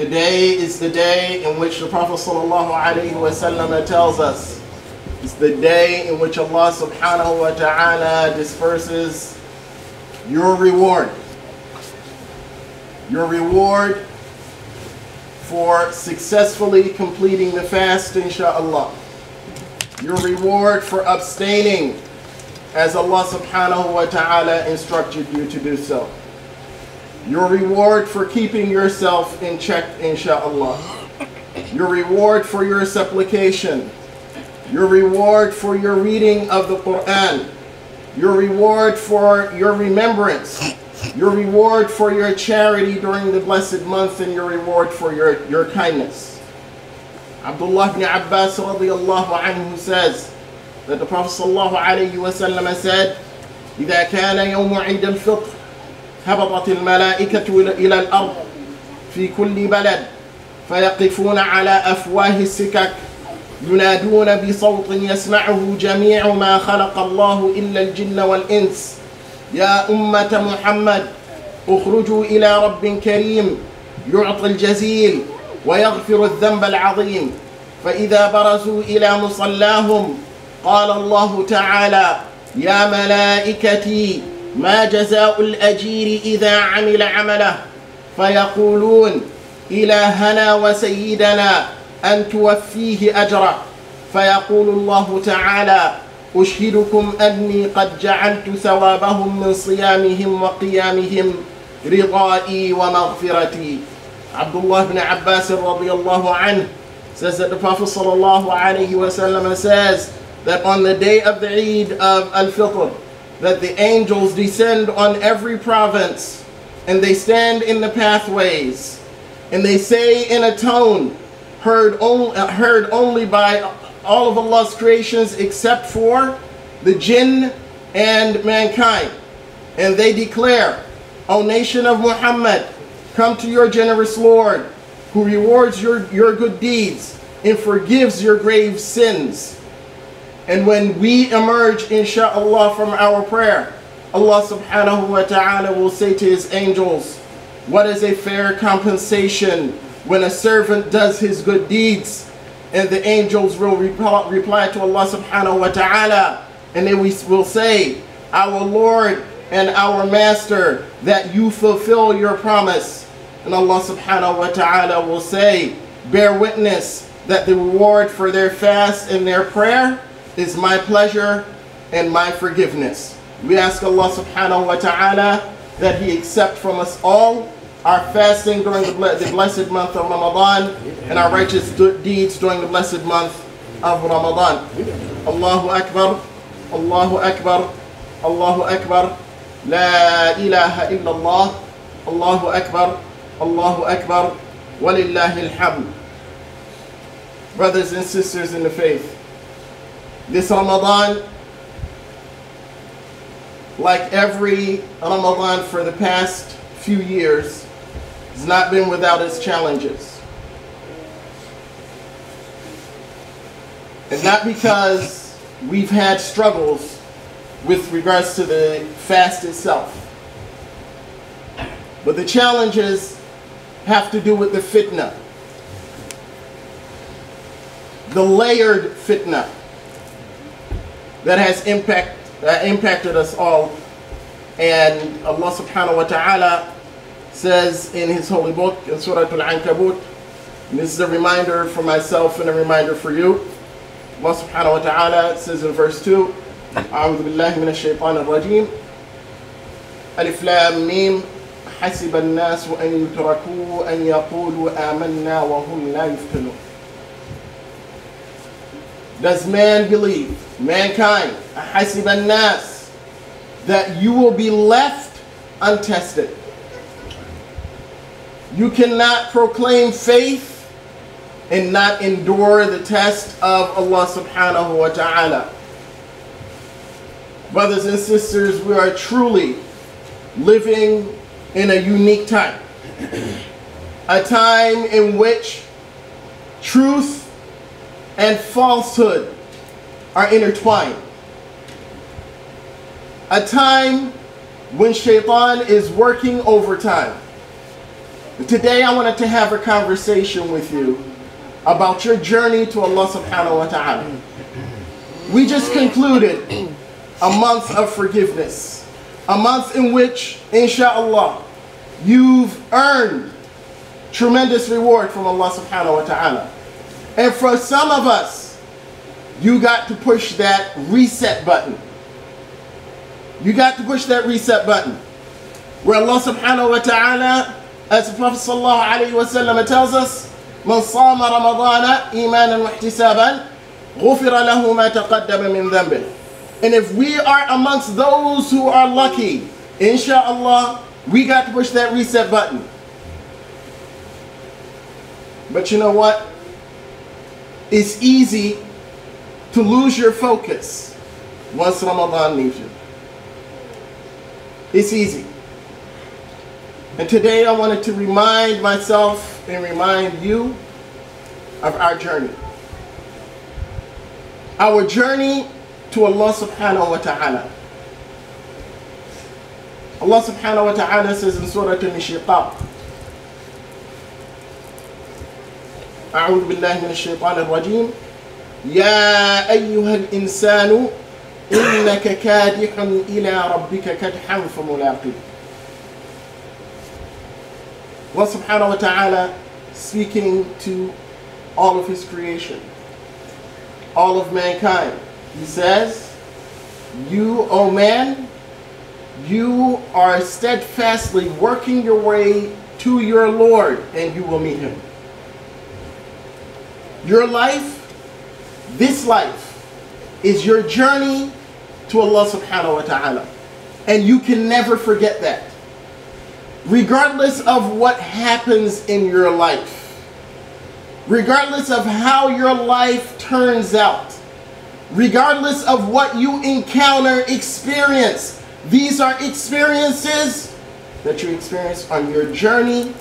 Today is the day in which the Prophet ﷺ tells us it's the day in which Allah subhanahu wa ta'ala disperses your reward. Your reward for successfully completing the fast, inshaAllah. Your reward for abstaining as Allah subhanahu wa ta'ala instructed you to do so. Your reward for keeping yourself in check, inshaAllah. Your reward for your supplication. Your reward for your reading of the Quran. Your reward for your remembrance. Your reward for your charity during the blessed month, and your reward for your kindness. Abdullah ibn Abbas radiyallahu anhu says that the Prophet sallallahu alayhi wa sallam said, إِذَا كَانَ يَوْمُ عِيدِ الْفِطْرِ هبطت الملائكة إلى الأرض في كل بلد فيقفون على أفواه السكك ينادون بصوت يسمعه جميع ما خلق الله إلا الجن والإنس يا أمة محمد اخرجوا إلى رب كريم يعطي الجزيل ويغفر الذنب العظيم فإذا برزوا إلى مصلاهم قال الله تعالى يا ملائكتي ما جزاء الأجير إذا عمل عمله فيقولون إلهنا وسيدنا أن توفيه أجره فيقول الله تعالى أشهدكم أني قد جعلت ثوابهم من صيامهم وقيامهم رضائي ومغفرتي. Abdullah ibn Abbas radiyallahu anhu says that the Prophet sallallahu alayhi wa sallam says that on the day of the Eid of Al-Fitr, that the angels descend on every province and they stand in the pathways and they say in a tone heard only by all of Allah's creations except for the jinn and mankind, and they declare, O nation of Muhammad, come to your generous Lord who rewards your good deeds and forgives your grave sins. And when we emerge, insha'Allah, from our prayer, Allah subhanahu wa ta'ala will say to his angels, what is a fair compensation when a servant does his good deeds? And the angels will reply to Allah subhanahu wa ta'ala, and they will say, our Lord and our Master, that you fulfill your promise. And Allah subhanahu wa ta'ala will say, bear witness that the reward for their fast and their prayer is my pleasure and my forgiveness. We ask Allah subhanahu wa ta'ala that he accept from us all our fasting during the blessed month of Ramadan and our righteous deeds during the blessed month of Ramadan. Allahu Akbar, Allahu Akbar, Allahu Akbar, La ilaha illallah, Allahu Akbar, Allahu Akbar, Walillahi alhamd. Brothers and sisters in the faith, this Ramadan, like every Ramadan for the past few years, has not been without its challenges. And not because we've had struggles with regards to the fast itself, but the challenges have to do with the fitna, the layered fitna that has impacted us all. And Allah subhanahu wa ta'ala says in his holy book, in Surah Al-Ankabut, and this is a reminder for myself and a reminder for you, Allah subhanahu wa ta'ala says in verse 2, أعوذ بالله من الشيطان الرجيم ألف لام ميم حسب الناس أن يتركوا أن يقولوا آمنا وهم لا يفتنون. Does man believe, mankind, حسب الناس, that you will be left untested? You cannot proclaim faith and not endure the test of Allah subhanahu wa ta'ala. Brothers and sisters, we are truly living in a unique time. A time in which truth and falsehood are intertwined. A time when shaitan is working overtime. Today I wanted to have a conversation with you about your journey to Allah subhanahu wa ta'ala. We just concluded a month of forgiveness. A month in which, inshallah, you've earned tremendous reward from Allah subhanahu wa ta'ala. And for some of us, you got to push that reset button. You got to push that reset button. Where Allah subhanahu wa ta'ala, as the Prophet sallallahu alayhi wa sallam tells us, من صام رمضان إيمانا واحتسابا غفر له ما تقدم من ذنبه. And if we are amongst those who are lucky, inshallah, we got to push that reset button. But you know what? It's easy to lose your focus once Ramadan leaves you. It's easy. And today I wanted to remind myself and remind you of our journey. Our journey to Allah subhanahu wa ta'ala. Allah subhanahu wa ta'ala says in Surah Al-Inshiqaq, أعوذ بالله من الشيطان الرجيم يا أيها الإنسان إنك كادح إلى ربك كدحا فملاقيه. Allah subhanahu wa ta'ala speaking to all of his creation, all of mankind. He says, you, O man, you are steadfastly working your way to your Lord and you will meet him. Your life, this life, is your journey to Allah subhanahu wa ta'ala. And you can never forget that. Regardless of what happens in your life, regardless of how your life turns out, regardless of what you encounter, experience, these are experiences that you experience on your journey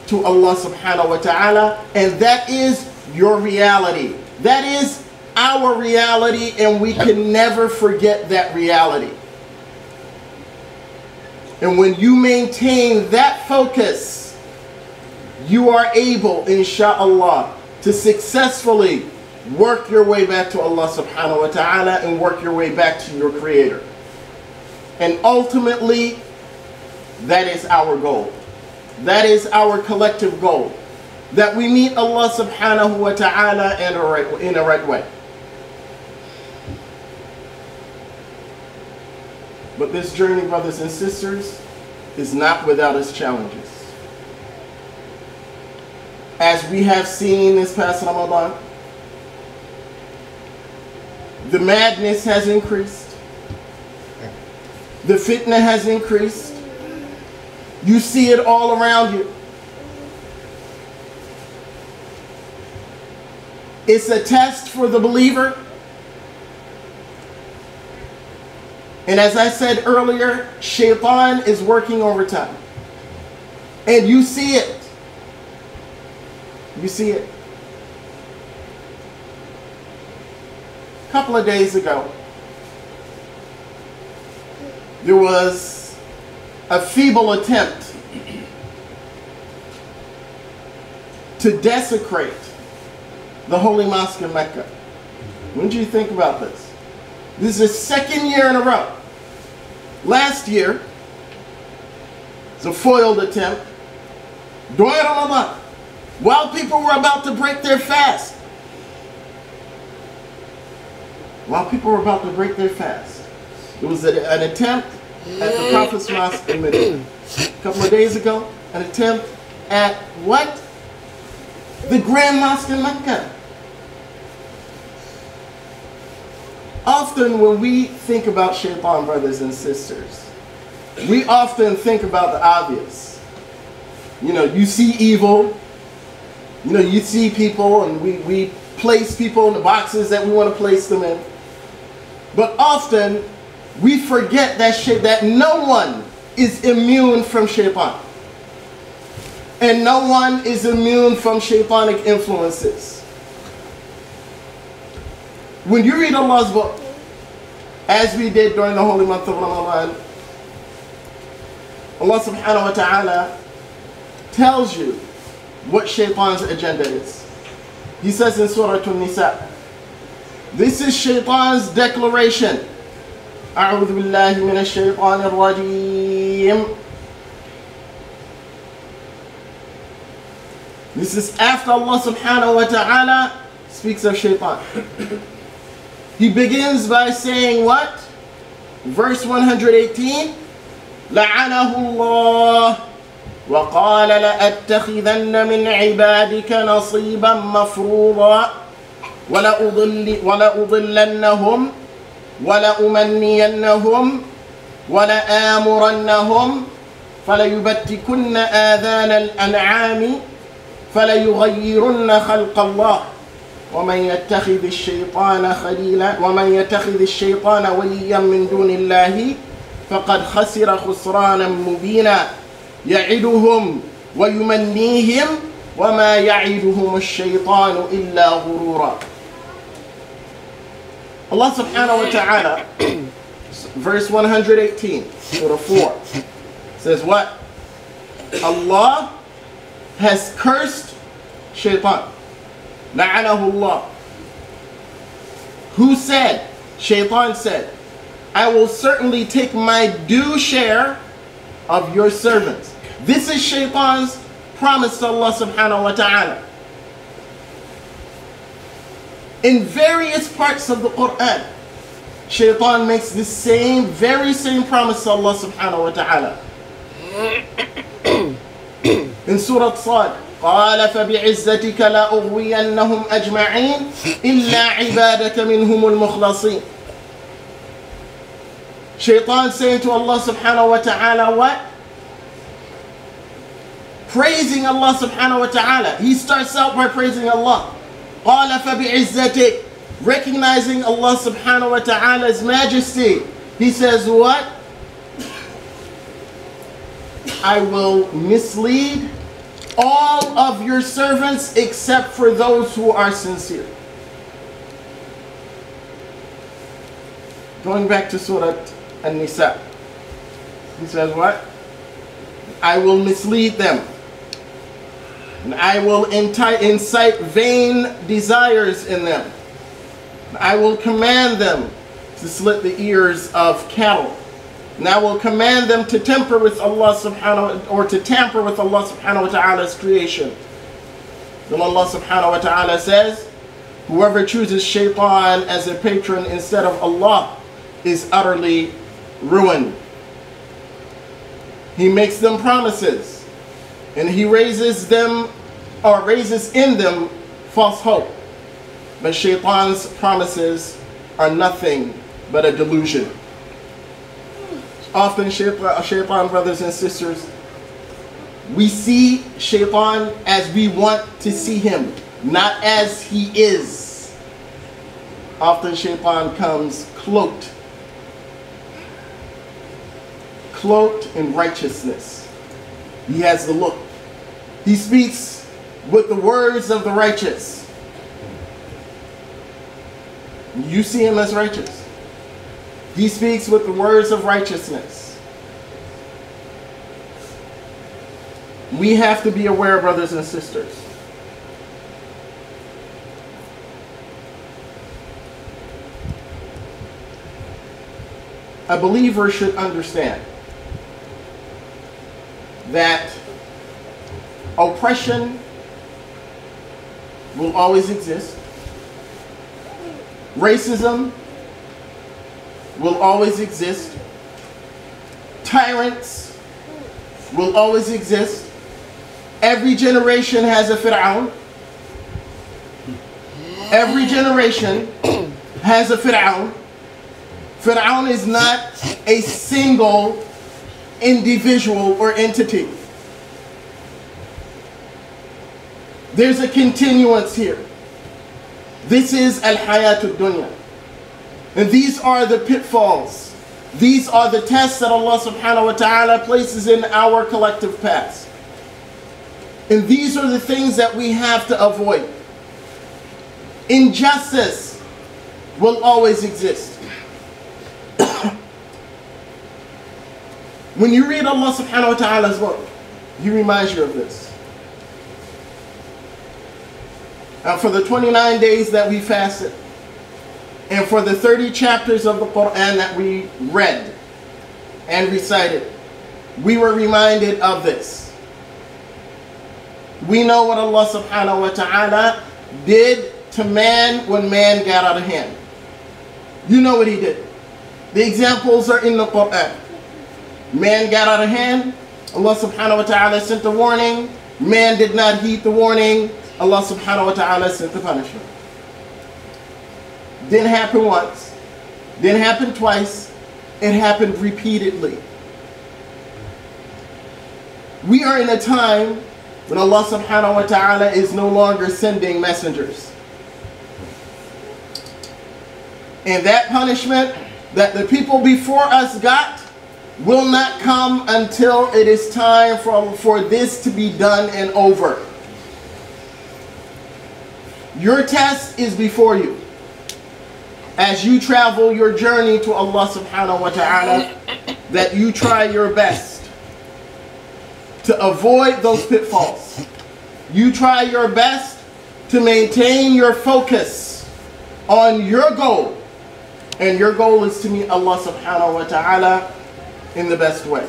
to Allah subhanahu wa ta'ala, and that is your reality. That is our reality, and we can never forget that reality. And when you maintain that focus, you are able, insha'Allah, to successfully work your way back to Allah subhanahu wa ta'ala and work your way back to your Creator. And ultimately, that is our goal. That is our collective goal. That we meet Allah subhanahu wa ta'ala in the right way. But this journey, brothers and sisters, is not without its challenges. As we have seen this past Ramadan, the madness has increased. The fitna has increased. You see it all around you. It's a test for the believer. And as I said earlier, Shaitan is working overtime. And you see it. You see it. A couple of days ago, there was a feeble attempt to desecrate the Holy Mosque in Mecca. When do you think about this? This is the second year in a row. Last year, it was a foiled attempt during Ramadan, while people were about to break their fast. While people were about to break their fast, there was an attempt at the Prophet's Mosque in Medina. A couple of days ago, an attempt at what? The Grand Mosque in Mecca. Often when we think about Shaitan, brothers and sisters, we often think about the obvious. You know, you see evil, you know, you see people, and we place people in the boxes that we want to place them in. But often we forget that no one is immune from Shaitan. And no one is immune from Shaitanic influences. When you read Allah's book, as we did during the holy month of Ramadan, Allah subhanahu wa ta'ala tells you what Shaitan's agenda is. He says in Surah An-Nisa, this is Shaitan's declaration. أعوذ بالله من الشيطان الرجيم. This is after Allah subhanahu wa ta'ala speaks of Shaitan. He begins by saying what? Verse 118. لعنه الله وقال لأتخذن من عبادك نصيبا مفروضا ولأضلنهم ولأمنينهم ولآمرنهم فليبتكن آذان الأنعام فليغيرن خلق الله ومن يتخذ الشيطان وليا من دون الله فقد خسر خسرانا مبينا يعدهم ويمنيهم وما يعدهم الشيطان إلا غرورا. Allah subhanahu wa ta'ala, verse 118, Surah 4, says what? Allah has cursed Shaitan. لعنه الله. Who said? Shaitan said, I will certainly take my due share of your servants. This is Shaitan's promise to Allah subhanahu wa ta'ala. In various parts of the Quran, Shaitan makes the very same promise to Allah subhanahu wa ta'ala. In Surah Sad, قال فبعزتك لأغوينهم أجمعين إلا عبادك منهم المخلصين. Shaitan saying to Allah subhanahu wa ta'ala what? Praising Allah subhanahu wa ta'ala. He starts out by praising Allah. قال فبعزتك, recognizing Allah subhanahu wa ta'ala's majesty. He says what? I will mislead all of your servants except for those who are sincere. Going back to Surah An-Nisa, he says what? I will mislead them, and I will incite vain desires in them. I will command them to slit the ears of cattle, and I will command them to tamper with Allah subhanahu wa ta'ala's creation. Then Allah subhanahu wa ta'ala says, whoever chooses Shaitan as a patron instead of Allah is utterly ruined. He makes them promises, and he raises in them false hope. But Shaitan's promises are nothing but a delusion. Often Shaitan, brothers and sisters, we see Shaitan as we want to see him, not as he is. Often Shaitan comes cloaked in righteousness. He has the look. He speaks with the words of the righteous. You see him as righteous. He speaks with the words of righteousness. We have to be aware, brothers and sisters. A believer should understand that oppression will always exist. Racism will always exist. Tyrants will always exist. Every generation has a Fir'aun. Every generation has a Fir'aun. Fir'aun is not a single individual or entity. There's a continuance here. This is al-hayatud dunya. And these are the pitfalls. These are the tests that Allah subhanahu wa ta'ala places in our collective past. And these are the things that we have to avoid. Injustice will always exist. When you read Allah subhanahu wa ta'ala's book, he reminds you of this. for the 29 days that we fasted, and for the 30 chapters of the Quran that we read and recited, we were reminded of this. We know what Allah subhanahu wa ta'ala did to man when man got out of hand. You know what he did. The examples are in the Quran. Man got out of hand. Allah subhanahu wa ta'ala sent a warning. Man did not heed the warning. Allah subhanahu wa ta'ala sent the punishment. Didn't happen once. Didn't happen twice. It happened repeatedly. We are in a time when Allah subhanahu wa ta'ala is no longer sending messengers. And that punishment that the people before us got will not come until it is time for this to be done and over. Your test is before you. As you travel your journey to Allah subhanahu wa ta'ala, that you try your best to avoid those pitfalls. You try your best to maintain your focus on your goal. And your goal is to meet Allah subhanahu wa ta'ala in the best way.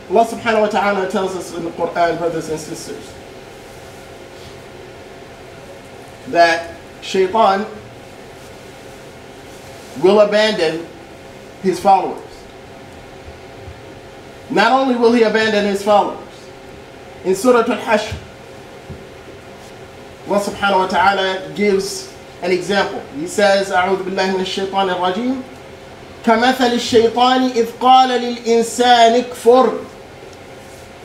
Allah subhanahu wa ta'ala tells us in the Quran, brothers and sisters, that Shaitan will abandon his followers. Not only will he abandon his followers, in Surah Al-Hashr, Allah subhanahu wa ta'ala gives an example. He says, أعوذ بالله من الشيطان الرجيم كمثل الشيطان إذ قال للإنسان اكفر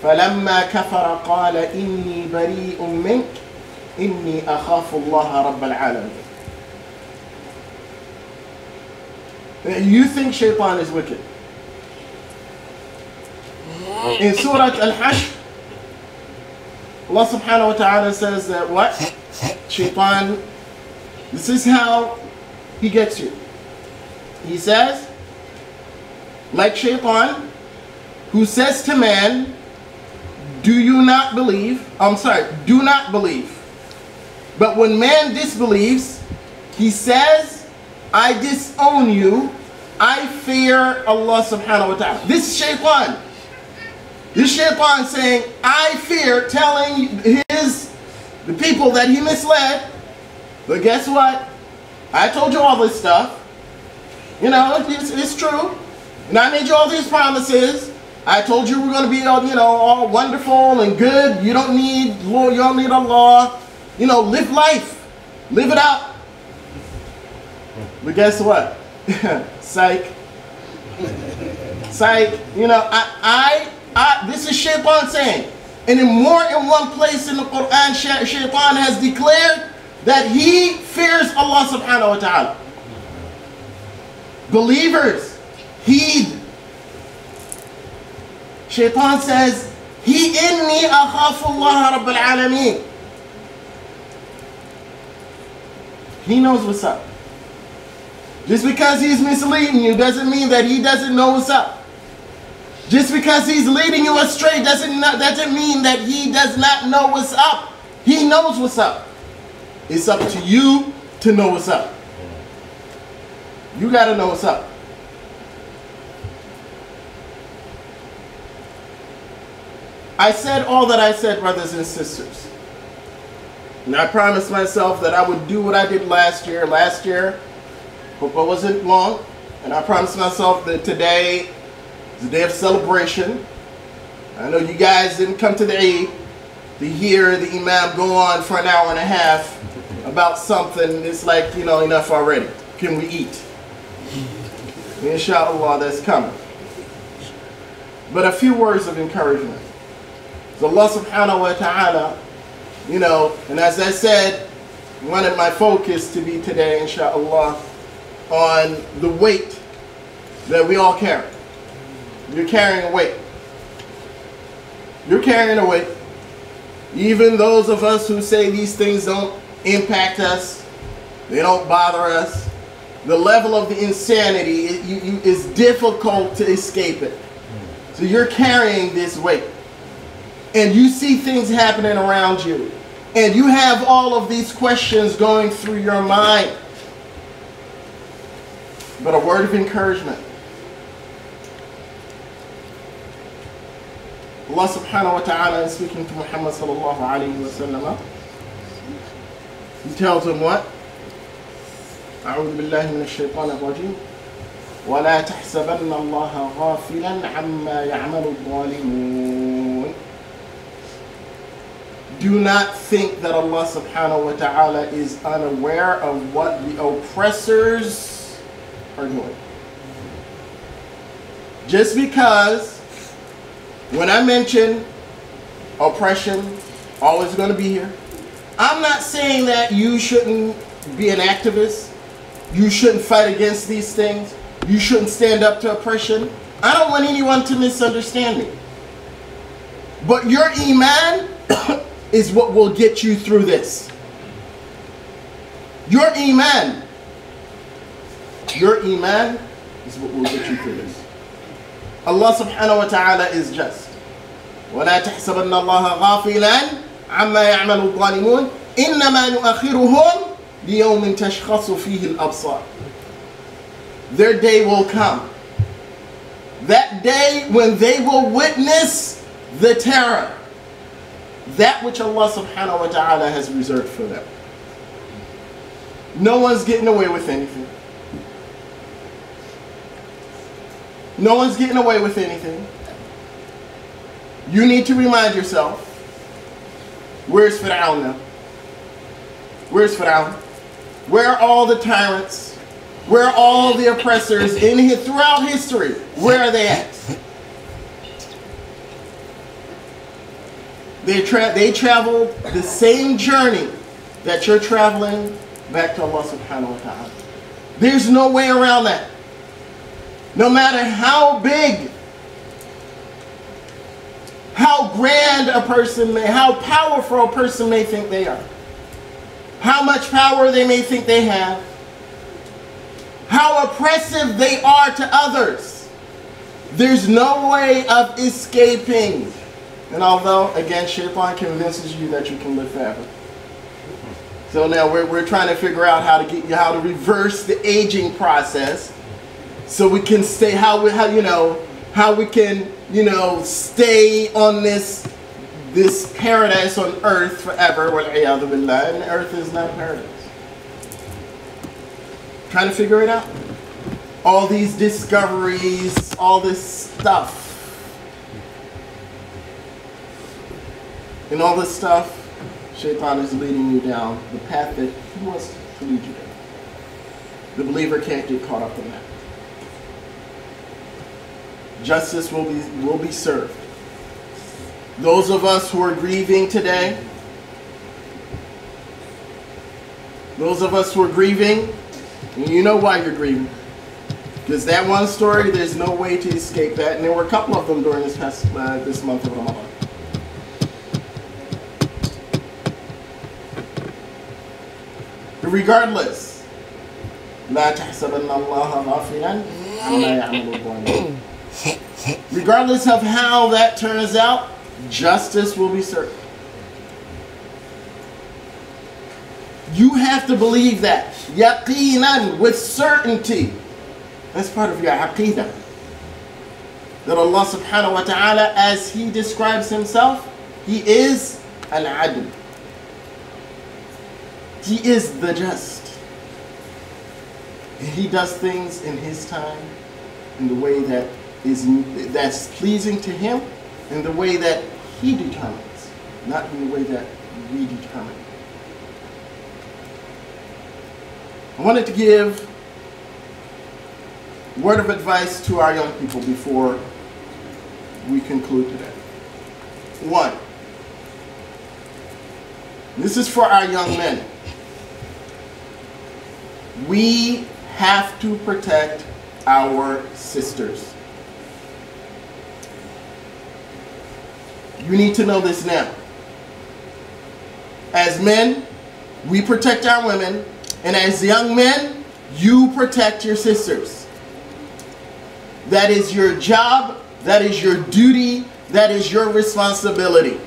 فلما كفر قال إني بريء منك إني أخاف الله رب العالمين. You think Shaitan is wicked. In Surah Al-Hashr, Allah subhanahu wa ta'ala says that what? Shaitan, this is how he gets you. He says, like Shaitan, who says to man, do not believe. But when man disbelieves, he says, I disown you. I fear Allah subhanahu wa ta'ala. This is Shaitan. This Shaitan saying, I fear, telling the people that he misled. But guess what? I told you all this stuff. You know, it's true. And I made you all these promises. I told you we're going to be, all wonderful and good. You don't need Allah. Live life. Live it out. But guess what? Psych. Psych. This is Shaitan saying. And in one place in the Quran, Shaitan has declared that he fears Allah subhanahu wa ta'ala. Believers, heed. Shaitan says, inni akhafu Allah Rabbal Alameen. He knows what's up. Just because he's misleading you doesn't mean that he doesn't know what's up. Just because he's leading you astray doesn't mean that he does not know what's up. He knows what's up. It's up to you to know what's up. You got to know what's up. I said all that I said, brothers and sisters. And I promised myself that I would do what I did last year. Last year, hope I wasn't long. And I promised myself that today is a day of celebration. I know you guys didn't come to the Eid to hear the Imam go on for an hour and a half about something. It's like, enough already. Can we eat? Inshallah, that's coming. But a few words of encouragement. So Allah subhanahu wa ta'ala, and as I said, wanted my focus to be today, inshallah, on the weight that we all carry. You're carrying a weight. You're carrying a weight. Even those of us who say these things don't impact us, they don't bother us, the level of the insanity is difficult to escape it. So you're carrying this weight. and you see things happening around you, and you have all of these questions going through your mind. But a word of encouragement. Allah subhanahu wa ta'ala is speaking to Muhammad sallallahu alayhi wa sallam. He tells him what? أعوذ بالله من الشيطان الرجيم ولا تحسبن الله غافلا عما يعمل الظالمون. Do not think that Allah subhanahu wa ta'ala is unaware of what the oppressors are doing. Just because when I mention oppression, always going to be here, I'm not saying that you shouldn't be an activist. You shouldn't fight against these things. You shouldn't stand up to oppression. I don't want anyone to misunderstand me. But your iman is what will get you through this. Your iman is what will get you through this. Allah subhanahu wa ta'ala is just. وَلَا تَحْسَبَنَّ اللَّهَ غَافِلًا عَمَّا يَعْمَلُ الظَّالِمُونَ إِنَّمَا نُؤَخِّرُهُمْ لِيَوْمٍ تَشْخَصُ فِيهِ الْأَبْصَارُ. Their day will come. That day when they will witness the terror. That which Allah subhanahu wa ta'ala has reserved for them. No one's getting away with anything. No one's getting away with anything. You need to remind yourself, where's Fir'aun now? Where's Fir'aun? Where are all the tyrants? Where are all the oppressors throughout history? Where are they at? They traveled the same journey that you're traveling back to Allah subhanahu wa ta'ala. There's no way around that. No matter how big, how grand a person may, how powerful a person may think they are, how much power they may think they have, how oppressive they are to others, there's no way of escaping. And although, again, Shaitan convinces you that you can live forever. So now we're trying to figure out how to reverse the aging process, so we can stay how we can stay on this paradise on earth forever. Wal-'iyadhu billah. And earth is not paradise. Trying to figure it out. All these discoveries, all this stuff. And all this stuff, Shaitan is leading you down the path that he wants to lead you down. The believer can't get caught up in that. Justice will be served. Those of us who are grieving today, and you know why you're grieving. Because that one story, there's no way to escape that. And there were a couple of them during this month of Ramadan. Regardless, لا تحسبن الله غافلا عما يعمل الظالمون. Regardless of how that turns out, justice will be served. You have to believe that. Yaqinan, with certainty. That's part of your aqidah. That Allah subhanahu wa ta'ala, as He describes Himself, He is al-adl. He is the just. And He does things in His time, in the way that's pleasing to Him, in the way that He determines, not in the way that we determine. I wanted to give a word of advice to our young people before we conclude today. One, this is for our young men. We have to protect our sisters. You need to know this now. As men, we protect our women, and as young men, you protect your sisters. That is your job, that is your duty, that is your responsibility.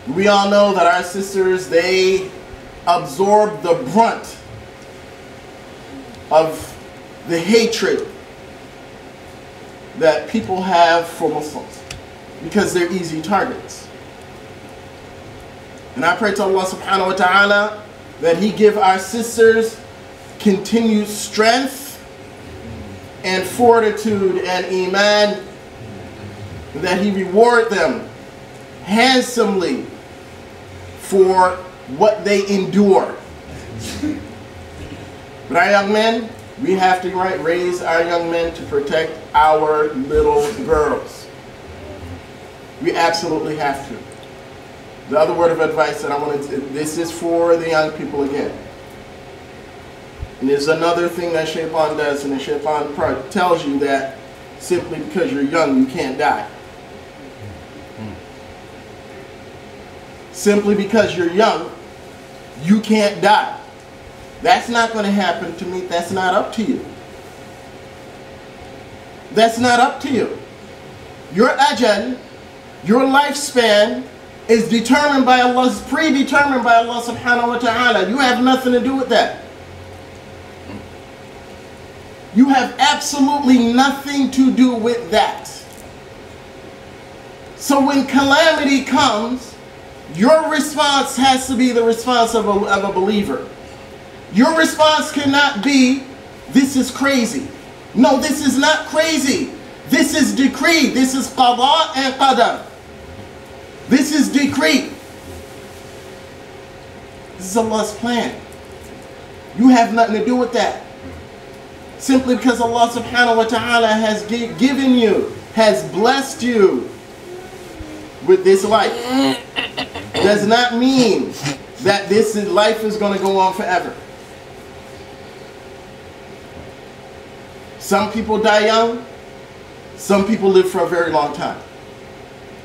We all know that our sisters, they absorb the brunt of the hatred that people have for Muslims because they're easy targets. And I pray to Allah subhanahu wa ta'ala that He give our sisters continued strength and fortitude and iman, and that He reward them handsomely for what they endure. But our young men, we have to raise our young men to protect our little girls. We absolutely have to. The other word of advice that I want to, this is for the young people again. And there's another thing that Shaitan does, and the Shaitan tells you that simply because you're young, you can't die. Simply because you're young, you can't die. That's not going to happen to me. That's not up to you. That's not up to you. Your ajal, your lifespan is determined by Allah, is predetermined by Allah subhanahu wa ta'ala. You have nothing to do with that. You have absolutely nothing to do with that. So when calamity comes, your response has to be the response of a believer. Your response cannot be, this is crazy. No, this is not crazy. This is decree. This is qada and qadar. This is decree. This is Allah's plan. You have nothing to do with that. Simply because Allah subhanahu wa ta'ala has given you, has blessed you with this life, does not mean that this life is going to go on forever. Some people die young. Some people live for a very long time.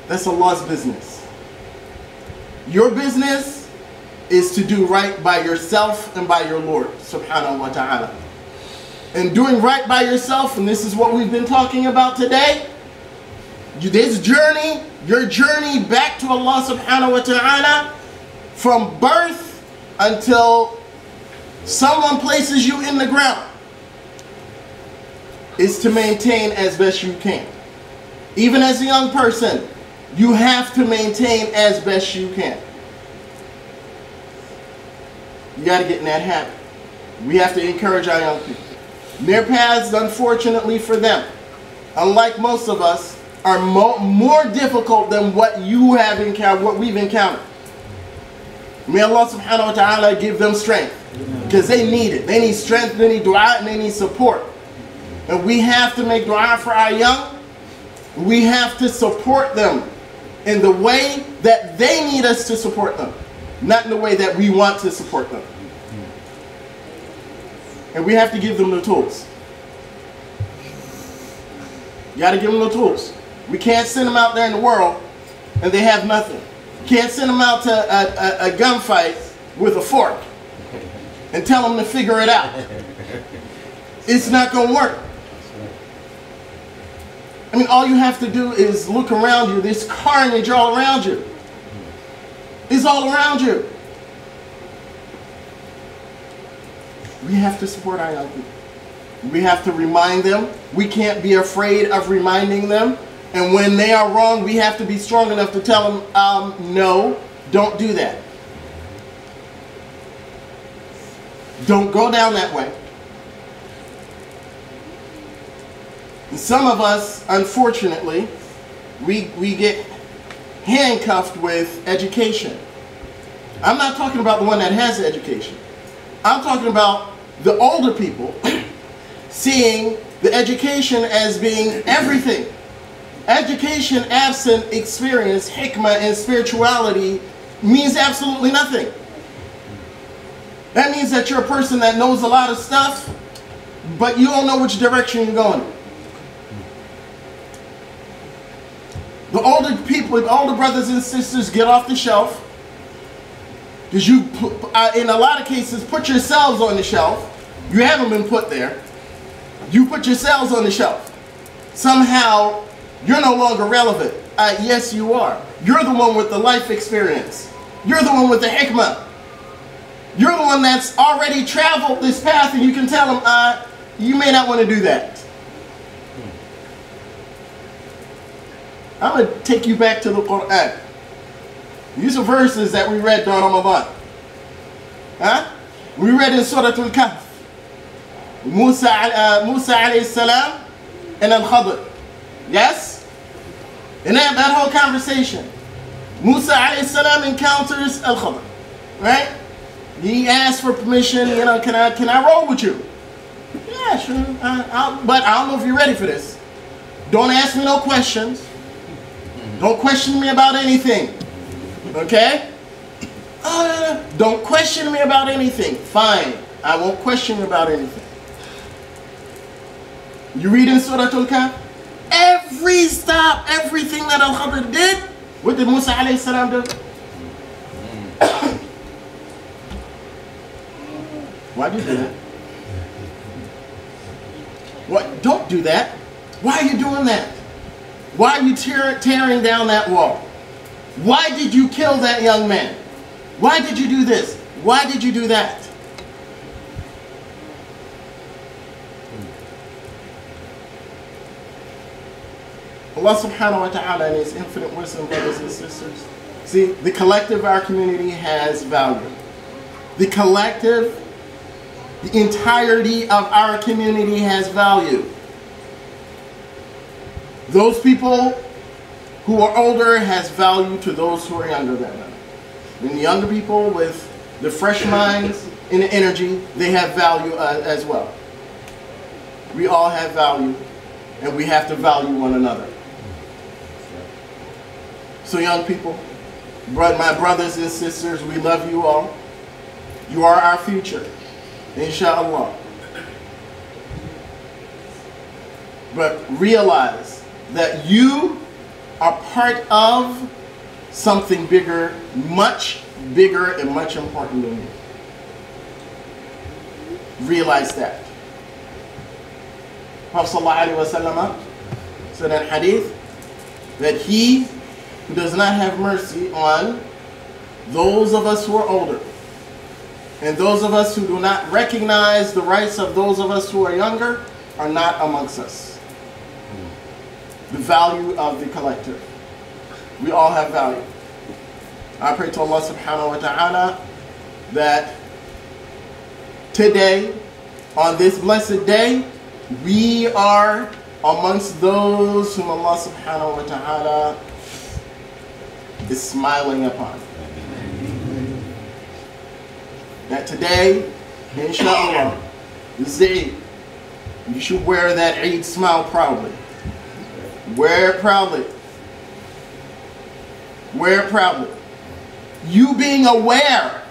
That's Allah's business. Your business is to do right by yourself and by your Lord subhanahu wa ta'ala. And doing right by yourself, and this is what we've been talking about today, this journey, your journey back to Allah subhanahu wa ta'ala, from birth until someone places you in the ground, is to maintain as best you can. Even as a young person, you have to maintain as best you can. You got to get in that habit. We have to encourage our young people. Their paths, unfortunately for them, unlike most of us, are more difficult than what you have encountered, what we've encountered. May Allah subhanahu wa ta'ala give them strength, because they need it. They need strength, they need dua, and they need support. And we have to make dua for our young. We have to support them in the way that they need us to support them, not in the way that we want to support them. And we have to give them the tools. You got to give them the tools. We can't send them out there in the world and they have nothing. You can't send them out to a gunfight with a fork and tell them to figure it out. It's not going to work. I mean, all you have to do is look around you. There's carnage all around you. It's all around you. We have to support our young people. We have to remind them. We can't be afraid of reminding them. And when they are wrong, we have to be strong enough to tell them, no, don't do that. Don't go down that way. And some of us, unfortunately, we get handcuffed with education. I'm not talking about the one that has the education. I'm talking about the older people seeing the education as being everything. Education absent experience, hikmah, and spirituality means absolutely nothing. That means that you're a person that knows a lot of stuff, but you don't know which direction you're going. The older people, the older brothers and sisters get off the shelf, because you, in a lot of cases, put yourselves on the shelf. You haven't been put there. You put yourselves on the shelf. somehow you're no longer relevant. Yes, you are. You're the one with the life experience. You're the one with the hikmah. You're the one that's already traveled this path, and you can tell them, you may not want to do that. I'm going to take you back to the Quran. These are verses that we read during Ramadan. We read in Surah Al-Kahf. Musa alayhi salam and Al-Khadr. Yes? And that whole conversation. Musa alayhi salam encounters Al-Khadr. Right? He asked for permission, can I roll with you? Yeah, sure. But I don't know if you're ready for this. Don't ask me no questions. Don't question me about anything. Okay? Don't question me about anything. Fine. I won't question you about anything. You read in Surah Al-Kahf? Everything that Al-Khadr did, what did Musa alayhi salam do? Why do you do that? What? Don't do that. Why are you doing that? Why are you tearing down that wall? Why did you kill that young man? Why did you do this? Why did you do that? Allah subhanahu wa ta'ala in His infinite wisdom, brothers and sisters. See, the collective of our community has value. The collective, the entirety of our community has value. Those people who are older has value to those who are younger than them. And the younger people with the fresh minds and the energy, they have value as well. We all have value, and we have to value one another. So young people, my brothers and sisters, we love you all. You are our future, inshallah. But realize that you are part of something bigger, much bigger and much important than you. Realize that. Prophet ﷺ said in hadith that he who does not have mercy on those of us who are older and those of us who do not recognize the rights of those of us who are younger are not amongst us. The value of the collective. We all have value. I pray to Allah subhanahu wa ta'ala that today, on this blessed day, we are amongst those whom Allah subhanahu wa ta'ala is smiling upon. That today, inshallah, this Eid, you should wear that Eid smile proudly. Wear it proudly. Wear it proudly. You being aware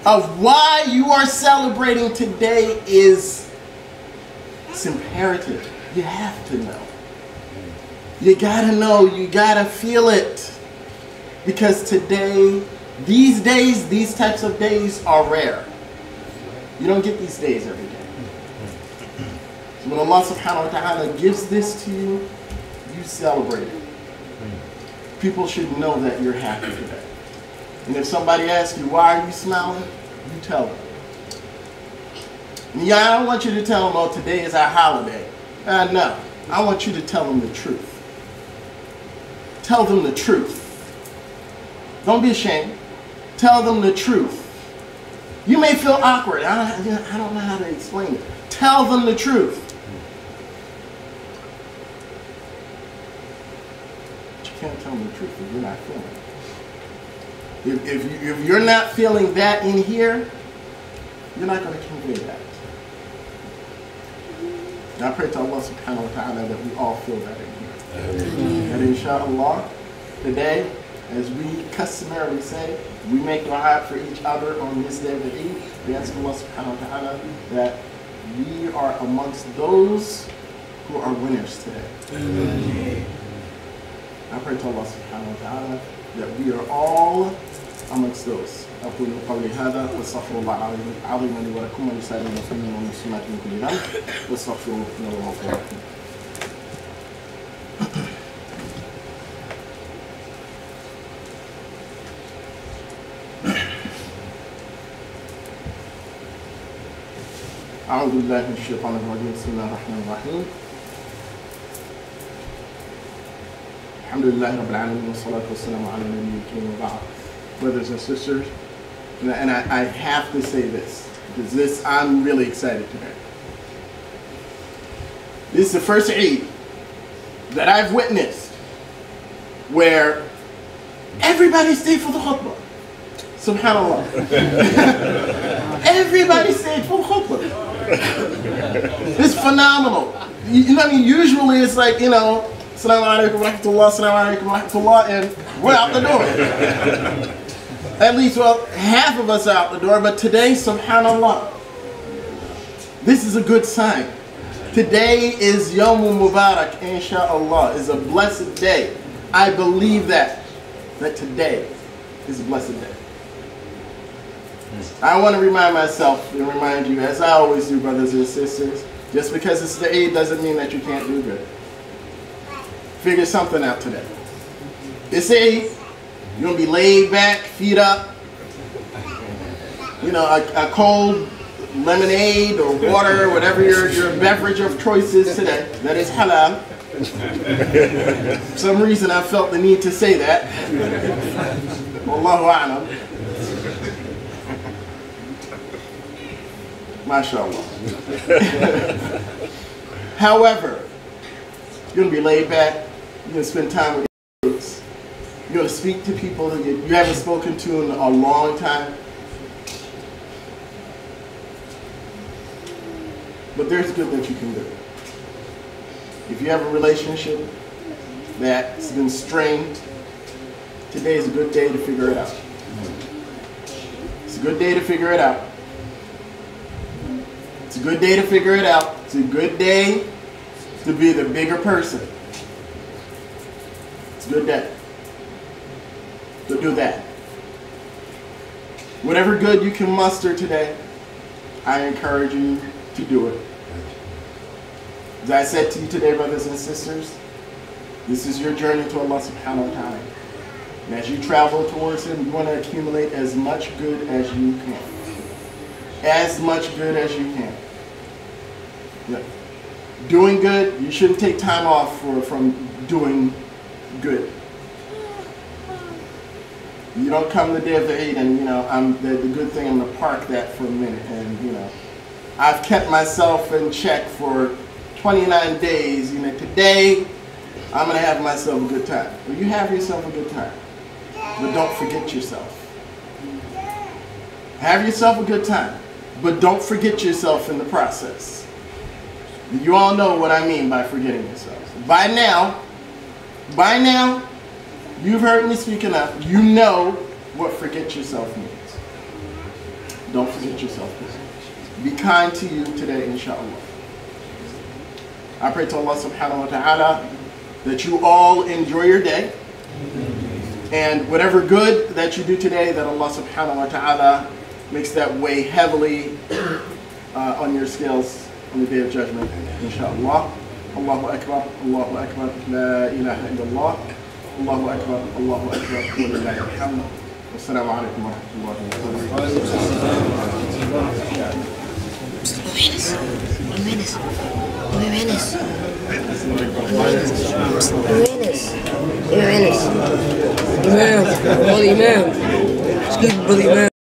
of why you are celebrating today it's imperative. You have to know. You gotta know, you gotta feel it. Because today, these days, these types of days are rare. You don't get these days every day. So when Allah subhanahu wa ta'ala gives this to you, you celebrate it. People should know that you're happy today. And if somebody asks you, why are you smiling? You tell them. Yeah, I don't want you to tell them, oh, today is our holiday. No, I want you to tell them the truth. Tell them the truth. Don't be ashamed. Tell them the truth. You may feel awkward. I don't know how to explain it. Tell them the truth. But you can't tell them the truth if you're not feeling it. If you're not feeling that in here, you're not going to convey that. And I pray to Allah subhanahu wa ta'ala that we all feel that in here. And inshallah, today, as we customarily say, we make dua for each other on this day of the Eid. We ask Allah subhanahu wa ta'ala that we are amongst those who are winners today. Amen. I pray to Allah subhanahu wa ta'ala that we are all amongst those. أقول قولي هذا واستغفر الله العظيم لي ولكم ولسائر المسلمين والمسلمات من كل ذنب واستغفروه إنه هو الغفور الرحيم. أعوذ بالله من الشيطان الرجيم بسم الله الرحمن الرحيم الحمد لله رب العالمين والصلاة والسلام على النبي الكريم وبعد. Brothers and sisters, and I have to say this, because this, I'm really excited today. This is the first Eid that I've witnessed where everybody stayed for the khutbah. Subhanallah. Everybody stayed for the khutbah. It's phenomenal. You know what I mean? Usually it's like, you know, Assalamu alaikum wa rahmatullah, Assalamu alaikum wa rahmatullah, and we're out the door. At least, well, half of us are out the door, but today, subhanallah, this is a good sign. Today is Yawmul Mubarak, insha'Allah, is a blessed day. I believe that today is a blessed day. I want to remind myself and remind you, as I always do, brothers and sisters, just because it's the Eid doesn't mean that you can't do good. Figure something out today. It's Eid. You're going to be laid back, feet up. You know, a cold lemonade or water, whatever your beverage of choice is today, that is halal. For some reason I felt the need to say that. Wallahu a'lam. MashaAllah. However, you're going to be laid back. You're going to spend time with your kids. You're going to speak to people that you haven't spoken to in a long time. But there's good that you can do. If you have a relationship that's been strained, today is a good day to figure it out. It's a good day to figure it out. It's a good day to figure it out. It's a good day to be the bigger person. It's a good day to do that. Whatever good you can muster today, I encourage you to do it. As I said to you today, brothers and sisters, this is your journey to Allah subhanahu wa ta'ala. And as you travel towards Him, you want to accumulate as much good as you can. As much good as you can. Yeah. Doing good, you shouldn't take time off from doing good. You don't come the day of the Eid and, you know, the good thing, I'm going to park that for a minute and, you know, I've kept myself in check for 29 days. You know, today I'm going to have myself a good time. Well, you have yourself a good time, but don't forget yourself. Have yourself a good time, but don't forget yourself in the process. You all know what I mean by forgetting yourself. By now, you've heard me speak enough. You know what forget yourself means. Don't forget yourself. Be kind to you today, inshallah. I pray to Allah subhanahu wa ta'ala that you all enjoy your day. And whatever good that you do today, that Allah subhanahu wa ta'ala makes that weigh heavily on your scales on the day of judgment, inshallah. Allahu Akbar, Allahu Akbar, La ilaha illallah. Allahu Akbar, Allahu Akbar, wa lillahi alhamd. Wassalamu alaikum wa rahmatullahi wa barakatuh. Imam, Imam, Imam, Imam.